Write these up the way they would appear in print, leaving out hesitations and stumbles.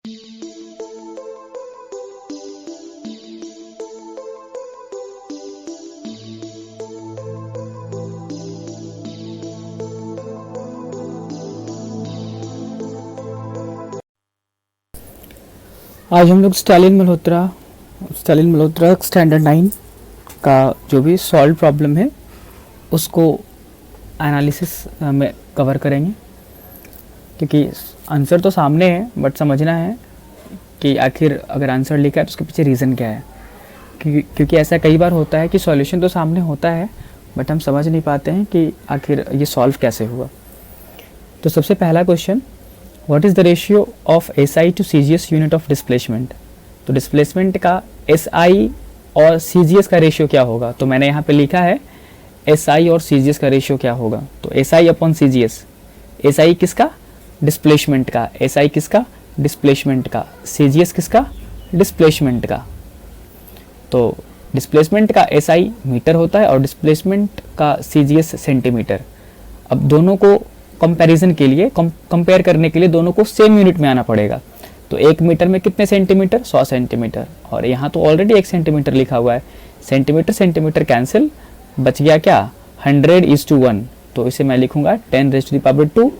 आज हम लोग स्टालिन मल्होत्रा स्टैंडर्ड 9 का जो भी सॉल्व प्रॉब्लम है उसको एनालिसिस में कवर करेंगे, क्योंकि आंसर तो सामने है बट समझना है कि आखिर अगर आंसर लिखा है तो उसके पीछे रीज़न क्या है। क्योंकि ऐसा कई बार होता है कि सॉल्यूशन तो सामने होता है बट हम समझ नहीं पाते हैं कि आखिर ये सॉल्व कैसे हुआ। तो सबसे पहला question, what is the ratio of SI to CGS unit of displacement. तो डिस्प्लेसमेंट का SI और CGS का रेशियो क्या होगा। तो मैंने यहाँ पे लिखा है SI और CGS का रेशियो क्या होगा। तो SI अपॉन CGS, SI किसका, डिस्प्लेसमेंट का, SI किसका, डिस्प्लेसमेंट का, CGS किसका, डिस्प्लेसमेंट का। तो डिस्प्लेसमेंट का SI मीटर होता है और डिस्प्लेसमेंट का CGS सेंटीमीटर। अब दोनों को कंपैरिजन के लिए, कंपेयर करने के लिए दोनों को सेम यूनिट में आना पड़ेगा। तो 1 मीटर में कितने सेंटीमीटर, 100 सेंटीमीटर, और यहाँ तो ऑलरेडी 1 सेंटीमीटर लिखा हुआ है। सेंटीमीटर सेंटीमीटर कैंसिल, बच गया क्या, 100:1। तो इसे मैं लिखूंगा 10⁻²,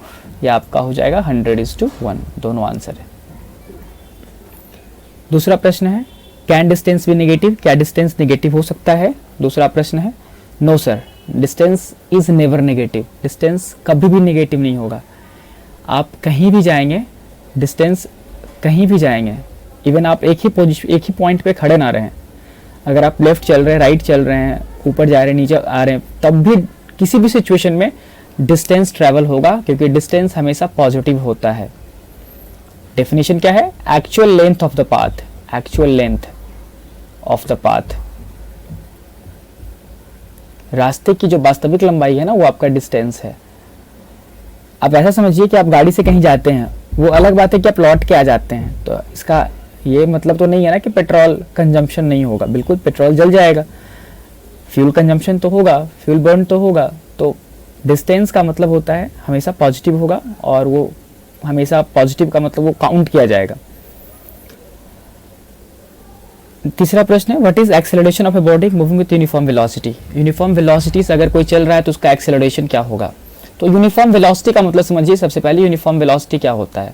या आपका हो जाएगा 100:1। दोनों आंसर है। दूसरा प्रश्न है, कैन डिस्टेंस भी नेगेटिव, क्या डिस्टेंस नेगेटिव हो सकता है। दूसरा प्रश्न है, no sir, distance is never negative, distance कभी भी नेगेटिव नहीं होगा। आप कहीं भी जाएंगे, डिस्टेंस कहीं भी जाएंगे, इवन आप एक ही पॉइंट पे खड़े ना रहें, अगर आप लेफ्ट चल रहे हैं, राइट चल रहे हैं, ऊपर जा रहे हैं, नीचे आ रहे हैं, तब भी किसी भी सिचुएशन में डिस्टेंस ट्रैवल होगा, क्योंकि डिस्टेंस हमेशा पॉजिटिव होता है। डेफिनेशन क्या है, actual length of the path, actual length of the path, रास्ते की जो वास्तविक लंबाई है ना, वो आपका डिस्टेंस है। आप ऐसा समझिए कि आप गाड़ी से कहीं जाते हैं, वो अलग बात है कि आप लौट के आ जाते हैं, तो इसका ये मतलब तो नहीं है ना कि पेट्रोल कंजम्पशन नहीं होगा। बिल्कुल पेट्रोल जल जाएगा, फ्यूल कंजम्पशन तो होगा, फ्यूल बर्न तो होगा। तो डिस्टेंस का मतलब होता है हमेशा पॉजिटिव होगा, और वो हमेशा पॉजिटिव का मतलब वो काउंट किया जाएगा। तीसरा प्रश्न है, what is acceleration of a body moving with uniform velocity. Uniform velocity से अगर कोई चल रहा है तो उसका एक्सेलरेशन क्या होगा। तो यूनिफॉर्म वेलोसिटी का मतलब समझिए, सबसे पहले यूनिफॉर्म वेलोसिटी क्या होता है।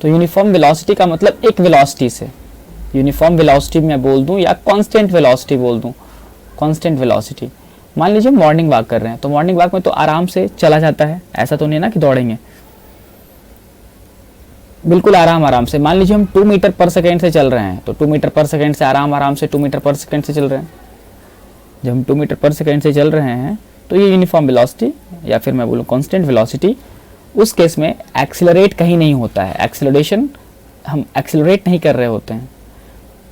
तो यूनिफॉर्म वेलोसिटी का मतलब एक वेलोसिटी से, यूनिफॉर्म वेलोसिटी मैं बोल दूं या कांस्टेंट वेलोसिटी बोल दूं, कांस्टेंट वेलोसिटी। मान लीजिए मॉर्निंग वॉक कर रहे हैं, तो मॉर्निंग वॉक में तो आराम से चला जाता है, ऐसा तो नहीं ना कि दौड़ेंगे, बिल्कुल आराम से। मान लीजिए हम 2 मीटर पर सेकेंड से चल रहे हैं, तो 2 मीटर पर सेकेंड से आराम से 2 मीटर पर सेकेंड से चल रहे हैं। जब हम 2 मीटर पर सेकेंड से चल रहे हैं तो ये यूनिफॉर्म वेलोसिटी, या फिर मैं बोलूँ कांस्टेंट वेलोसिटी, उस केस में एक्सेलरेट कहीं नहीं होता है, एक्सेलरेशन हम एक्सेलरेट नहीं कर रहे होते हैं,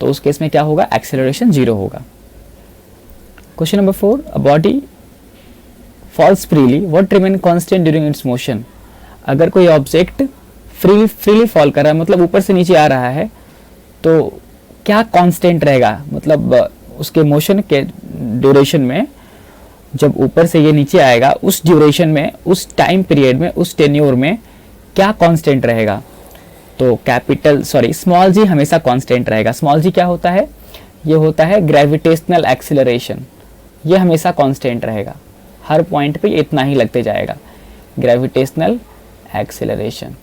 तो उस केस में क्या होगा, एक्सेलरेशन 0 होगा। Question number 4, a body falls freely, what remain constant during its motion. अगर कोई ऑब्जेक्ट फ्रीली फॉल कर रहा है, मतलब ऊपर से नीचे आ रहा है, तो क्या कांस्टेंट रहेगा, मतलब उसके मोशन के ड्यूरेशन में, जब ऊपर से ये नीचे आएगा उस ड्यूरेशन में, उस टाइम पीरियड में, उस टेन्योर में क्या कांस्टेंट रहेगा। तो स्मॉल जी हमेशा कांस्टेंट रहेगा। स्मॉल जी क्या होता है, ये होता है ग्रेविटेशनल एक्सीलरेशन, ये हमेशा कांस्टेंट रहेगा, हर पॉइंट पे इतना ही लगते जाएगा, ग्रेविटेशनल एक्सीलरेशन।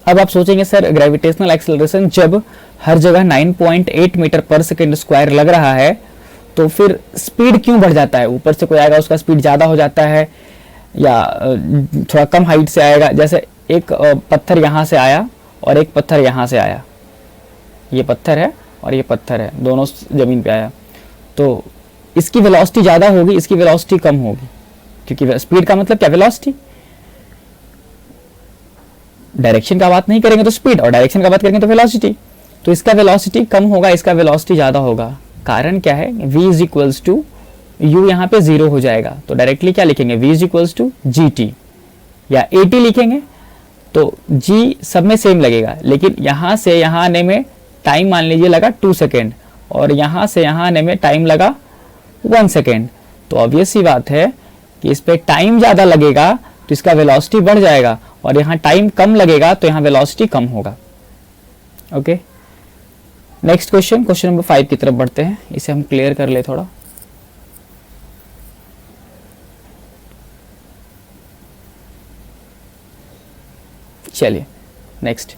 अब आप सोचेंगे सर ग्रेविटेशनल एक्सेलरेशन जब हर जगह 9.8 मीटर पर सेकेंड स्क्वायर लग रहा है, तो फिर स्पीड क्यों बढ़ जाता है। ऊपर से कोई आएगा उसका स्पीड ज़्यादा हो जाता है, या थोड़ा कम हाइट से आएगा। जैसे एक पत्थर यहाँ से आया और एक पत्थर यहाँ से आया, ये पत्थर है और ये पत्थर है, दोनों ज़मीन पे आया, तो इसकी वेलोसिटी ज़्यादा होगी, इसकी वेलोसिटी कम होगी, क्योंकि स्पीड का मतलब क्या, वेलोसिटी। डायरेक्शन का बात नहीं करेंगे तो स्पीड, और डायरेक्शन का बात करेंगे तो वेलोसिटी। तो इसका वेलोसिटी कम होगा, इसका वेलोसिटी ज़्यादा होगा। कारण क्या है, v is equals to u, यहाँ पे 0 हो जाएगा, तो डायरेक्टली क्या लिखेंगे, v is equals to gt या at लिखेंगे, तो g सब में सेम लगेगा, लेकिन यहाँ से यहाँ आने में टाइम मान लीजिए लगा 2 सेकेंड, और यहाँ से यहाँ आने में टाइम लगा 1 सेकेंड। तो ऑब्वियस सी बात है कि इस पर टाइम ज़्यादा लगेगा तो इसका वेलोसिटी बढ़ जाएगा, और यहाँ टाइम कम लगेगा तो यहाँ वेलोसिटी कम होगा। Okay, next question, question number 5 की तरफ बढ़ते हैं। इसे हम क्लियर कर ले थोड़ा। चलिए next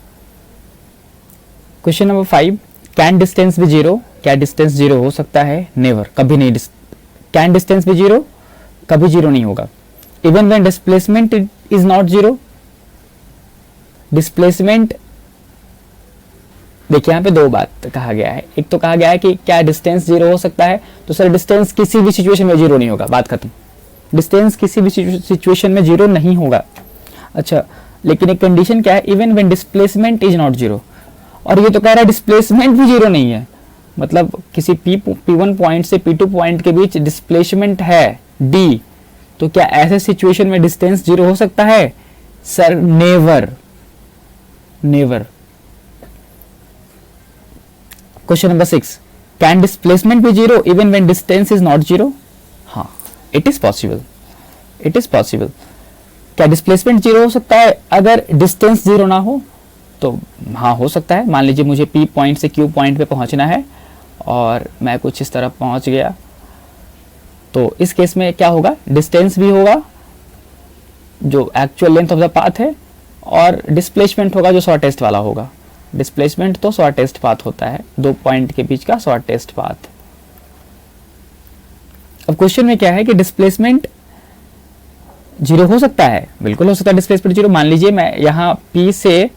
question number 5, can distance भी जीरो? क्या डिस्टेंस जीरो हो सकता है? नेवर, कभी नहीं। कैन डिस्टेंस भी जीरो? कभी जीरो नहीं होगा। Even when displacement is not zero? Displacement, देखिए यहाँ पे दो बात कहा गया है। एक तो कहा गया है कि क्या डिस्टेंस जीरो हो सकता है, तो सर डिस्टेंस किसी भी सिचुएशन में जीरो नहीं होगा, बात खत्म। डिस्टेंस किसी भी सिचुएशन में जीरो नहीं होगा। अच्छा, लेकिन एक कंडीशन क्या है, even when displacement is not zero. और ये तो कह रहा है डिस्प्लेसमेंट भी जीरो नहीं है, मतलब किसी P1 पॉइंट से P2 पॉइंट के बीच डिस्प्लेसमेंट है D, तो क्या ऐसे सिचुएशन में डिस्टेंस जीरो हो सकता है? Sir never, never. Question number 6, can displacement भी zero even when distance is not zero? हाँ, it is possible, it is possible. क्या डिस्प्लेसमेंट जीरो हो सकता है अगर डिस्टेंस जीरो ना हो? तो हाँ, हो सकता है। मान लीजिए मुझे P पॉइंट से Q पॉइंट पे पहुंचना है और मैं कुछ इस तरफ पहुंच गया, तो इस केस में क्या होगा, डिस्टेंस भी होगा जो actual length of the path है, और डिस्प्लेसमेंट होगा जो शॉर्टेस्ट वाला होगा। डिस्प्लेसमेंट तो शॉर्टेस्ट पाथ होता है, दो पॉइंट के बीच का शॉर्टेस्ट पाथ। अब क्वेश्चन में क्या है कि डिस्प्लेसमेंट जीरो हो सकता है? बिल्कुल हो सकता है डिस्प्लेसमेंट जीरो। मान लीजिए मैं यहाँ P से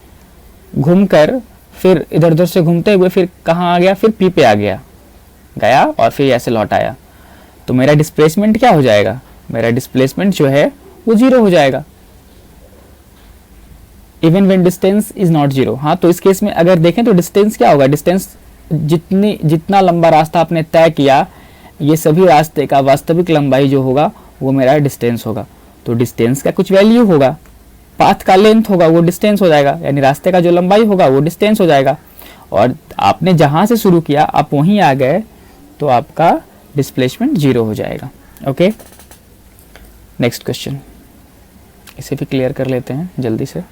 घूमकर फिर इधर उधर से घूमते हुए फिर कहाँ आ गया, फिर P पे आ गया और फिर ऐसे लौट आया, तो मेरा डिस्प्लेसमेंट क्या हो जाएगा? मेरा डिस्प्लेसमेंट जो है वो जीरो हो जाएगा, even when distance is not zero. हाँ, तो इस केस में अगर देखें तो डिस्टेंस क्या होगा, डिस्टेंस जितना लंबा रास्ता आपने तय किया, ये सभी रास्ते का वास्तविक लंबाई जो होगा वो मेरा डिस्टेंस होगा। तो डिस्टेंस का कुछ वैल्यू होगा, पाथ का लेंथ होगा वो डिस्टेंस हो जाएगा, यानी रास्ते का जो लंबाई होगा वो डिस्टेंस हो जाएगा। और आपने जहां से शुरू किया आप वहीं आ गए, तो आपका डिस्प्लेसमेंट जीरो हो जाएगा। ओके, नेक्स्ट क्वेश्चन, इसे भी क्लियर कर लेते हैं जल्दी से।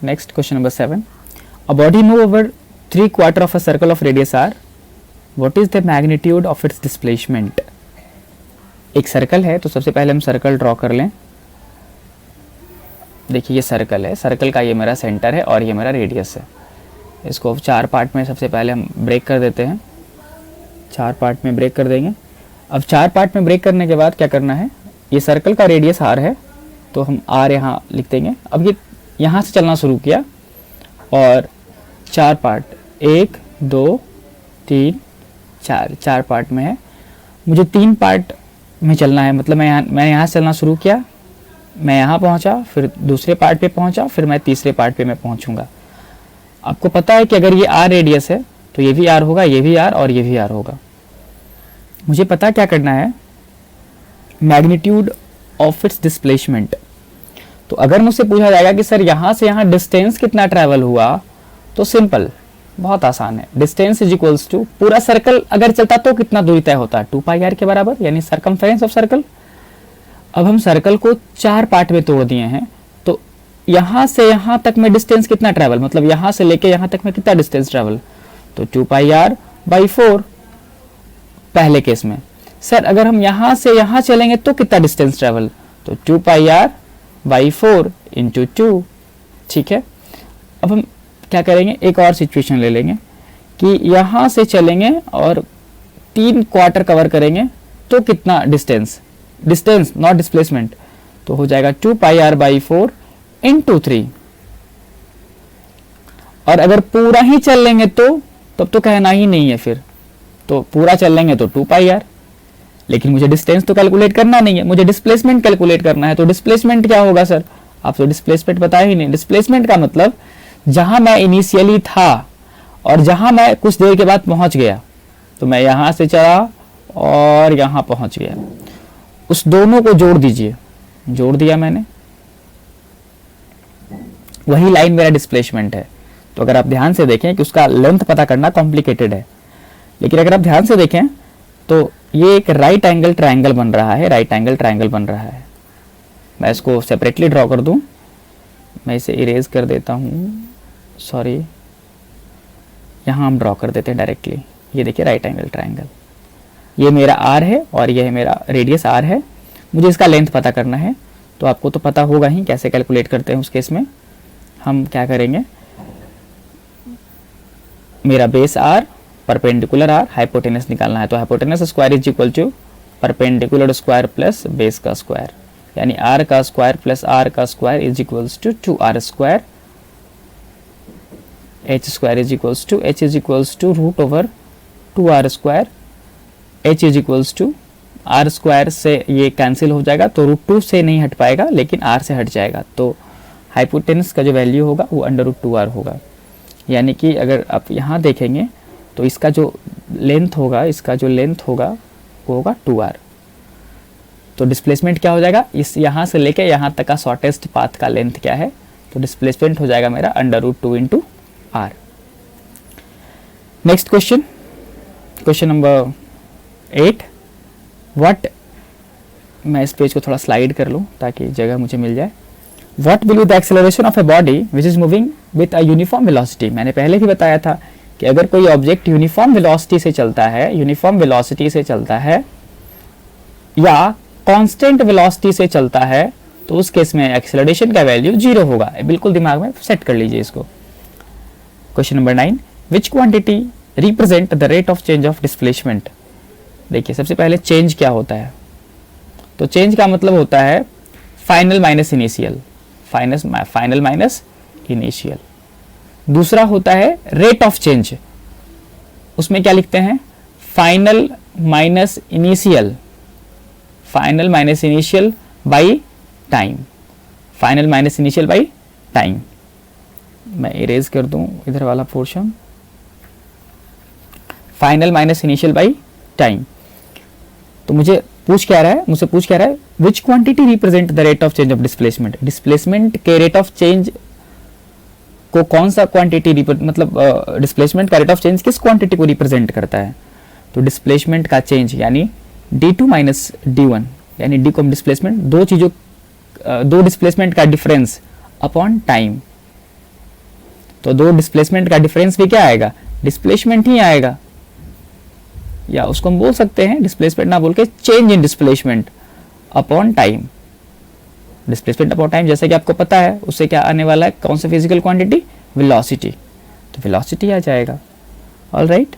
Next question number 7, a body move over 3/4 of a circle of radius r, what is the magnitude of its displacement? एक सर्कल है, तो सबसे पहले हम सर्कल ड्रॉ कर लें। देखिए ये सर्कल है, सर्कल का ये मेरा सेंटर है और ये मेरा रेडियस है। इसको 4 पार्ट में सबसे पहले हम ब्रेक कर देते हैं, 4 पार्ट में ब्रेक कर देंगे। अब 4 पार्ट में ब्रेक करने के बाद क्या करना है, ये सर्कल का रेडियस r है, तो हम r यहाँ लिख देंगे। अब ये यहाँ से चलना शुरू किया और 4 पार्ट, 1 2 3 4 पार्ट में है, मुझे 3 पार्ट में चलना है। मतलब मैं यहाँ से चलना शुरू किया, मैं यहाँ पहुँचा, फिर दूसरे पार्ट पे पहुँचा, फिर मैं तीसरे पार्ट पे मैं पहुँचूंगा। आपको पता है कि अगर ये r रेडियस है तो ये भी r होगा, ये भी r और ये भी r होगा। मुझे पता क्या करना है, मैग्नीट्यूड ऑफ इट्स डिस्प्लेसमेंट। तो अगर मुझसे पूछा जाएगा कि सर यहाँ से यहाँ डिस्टेंस कितना ट्रैवल हुआ, तो सिंपल, बहुत आसान है। डिस्टेंस इज इक्वल्स टू, पूरा सर्कल अगर चलता तो कितना दूरी तय होता है, 2πr के बराबर, यानी सरकमफेरेंस ऑफ सर्कल। अब हम सर्कल को 4 पार्ट में तोड़ दिए हैं, तो यहाँ से यहाँ तक में डिस्टेंस कितना ट्रैवल, मतलब यहाँ से लेके यहाँ तक में कितना डिस्टेंस ट्रैवल, तो 2πr/4 पहले केस में। सर अगर हम यहाँ से यहाँ चलेंगे तो कितना डिस्टेंस ट्रैवल, तो 2πr/4 × 2। ठीक है, अब हम क्या करेंगे, एक और सिचुएशन ले लेंगे कि यहाँ से चलेंगे और 3 क्वार्टर कवर करेंगे, तो कितना डिस्टेंस, डिस्टेंस नॉट डिस्प्लेसमेंट, तो हो जाएगा 2πr/4 × 3। और अगर पूरा ही चल लेंगे तो तब तो कहना ही नहीं है, फिर तो पूरा चल लेंगे तो 2πr, लेकिन मुझे डिस्टेंस तो कैलकुलेट करना नहीं है, मुझे डिस्प्लेसमेंट कैलकुलेट करना है। तो डिस्प्लेसमेंट क्या होगा सर, आप तो डिस्प्लेसमेंट बताया ही नहीं। डिस्प्लेसमेंट का मतलब जहां मैं इनिशियली था और जहां मैं कुछ देर के बाद पहुंच गया, तो मैं यहां से चला और यहां पहुंच गया, उस दोनों को जोड़ दीजिए, जोड़ दिया मैंने, वही लाइन मेरा डिस्प्लेसमेंट है। तो अगर आप ध्यान से देखें कि उसका लेंथ पता करना कॉम्प्लिकेटेड है, लेकिन अगर आप ध्यान से देखें तो ये एक राइट एंगल ट्रायंगल बन रहा है, राइट एंगल ट्रायंगल बन रहा है। मैं इसको सेपरेटली ड्रॉ कर दूं, मैं इसे इरेज कर देता हूँ, सॉरी, यहाँ हम ड्रॉ कर देते हैं डायरेक्टली। ये देखिए राइट एंगल ट्रायंगल, ये मेरा आर है और ये है मेरा रेडियस आर है। मुझे इसका लेंथ पता करना है, तो आपको तो पता होगा ही कैसे कैलकुलेट करते हैं। उस केस में हम क्या करेंगे, मेरा base R, perpendicular R, hypotenuse निकालना है, तो hypotenuse square is equal to perpendicular square plus base का स्क्वायर, यानी आर का स्क्वायर प्लस आर का square is equals to 2r square. h square is equals to h is equals to root over 2r square, h is equals to r square से ये cancel हो जाएगा, तो root 2 से नहीं हट पाएगा लेकिन r से हट जाएगा, तो हाइपोटेनस का जो वैल्यू होगा वो अंडर रूट 2r होगा। यानी कि अगर आप यहाँ देखेंगे तो इसका जो लेंथ होगा, इसका जो लेंथ होगा वो होगा 2r। तो डिस्प्लेसमेंट क्या हो जाएगा, इस यहाँ से लेके यहाँ तक का शॉर्टेस्ट पाथ का लेंथ क्या है, तो डिस्प्लेसमेंट हो जाएगा मेरा under root 2 into R. Next question, question number 8, what, मैं इस पेज को थोड़ा स्लाइड कर लूँ ताकि जगह मुझे मिल जाए। What will be the acceleration of a body which is moving with a uniform velocity. मैंने पहले भी बताया था कि अगर कोई ऑब्जेक्ट यूनिफॉर्म वेलोसिटी से चलता है, यूनिफॉर्म वेलोसिटी से चलता है या कांस्टेंट वेलोसिटी से चलता है, तो उस केस में एक्सेलरेशन का वैल्यू 0 होगा। बिल्कुल दिमाग में सेट कर लीजिए इसको। Question number 9, which quantity represent the rate of change of displacement. देखिए सबसे पहले चेंज क्या होता है, तो चेंज का मतलब होता है final minus initial, final minus initial. दूसरा होता है रेट ऑफ चेंज, उसमें क्या लिखते हैं, final minus initial, final minus initial by time, final minus initial by time. मैं इरेज कर दूं इधर वाला portion, final minus initial by time. तो मुझे पूछ क्या रहा है, मुझसे पूछ क्या रहा है, विच quantity represent the rate of change of displacement. Displacement के रेट ऑफ चेंज को कौन सा क्वांटिटी, मतलब डिस्प्लेसमेंट का रेट ऑफ चेंज किस क्वांटिटी को रिप्रेजेंट करता है, तो डिस्प्लेसमेंट का चेंज यानी d2 माइनस d1, यानी d को डिस्प्लेसमेंट, दो चीजों, दो डिस्प्लेसमेंट का डिफरेंस अपॉन टाइम। तो दो डिस्प्लेसमेंट का डिफरेंस भी क्या आएगा, डिस्प्लेसमेंट ही आएगा, या उसको हम बोल सकते हैं डिस्प्लेसमेंट ना बोल के change in displacement upon time. Displacement upon time जैसे कि आपको पता है उससे क्या आने वाला है, कौन सा फिजिकल क्वांटिटी, वेलोसिटी, तो वेलोसिटी आ जाएगा। All right,